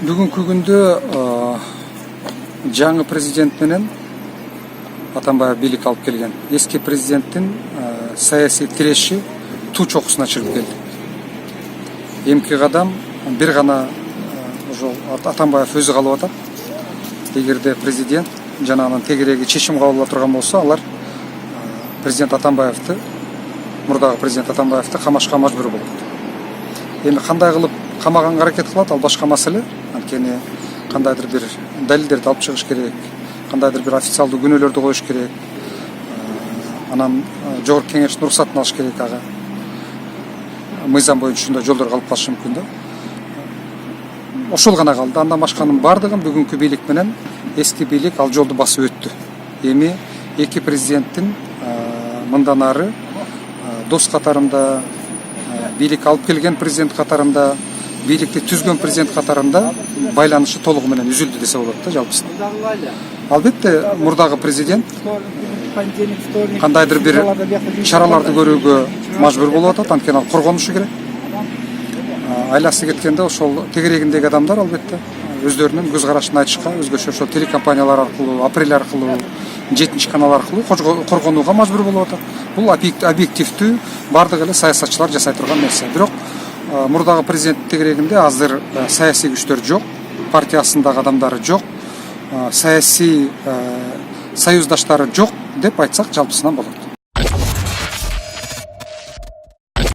Бүгүнкү күндө жаңы президент менен Атамбаев бийлик алып келген эски президенттин саясий тиреши туу чокусуна чыгып келди. Эмки кадам бир гана ошол Атамбаев өзү калып атат. Эгерде президент жана анын тегереги чечим кабыл ала турган болсо, алар президент Атамбаевди, мурдагы президент Атамбаевди камашка мажбур болот. Эми кандай кылып камаганга аракет кылат, ал башка маселе. Анткени кандайдыр бир далилдерди алып чыгыш керек, кандайдыр бир официалдуу күнөөлөрдү коюш керек, анан жогорку кеңештин уруксатын алыш керек ага. Мыйзам боюнча ушундай жолдорго алып барышы мүмкүн да. Ошол гана калды. Андан башканын бардыгын бүгүнкү бийлик менен эски бийлик ал жолду басып өттү. Эми эки президенттин мындан ары дос катарында, бийлик алып келген президент катарында, бийликти түзгөн президент катарында байланышы толугу менен үзүлдү десе болот да жалпысынан. Албетте мурдагы президент кандайдыр бир чараларды көрүүгө мажбур болуп атат, анткени ал коргонушу керек. Айласы кеткенде ошол тегерегиндеги адамдар албетте өздөрүнүн көз карашын айтышка, өзгөчө ошол телекомпаниялар аркылуу, апрель аркылуу, 7 канал аркылуу коргонууга мажбур болуп атат. Бул объективдүү бардык эле саясатчылар жасай турган нерсе. Бирок мурдагы президенттин тегерегинде азыр саясий күчтөр жок, партиясындагы адамдары жок, саясий союздаштары жок деп айтсак жалпысынан болот.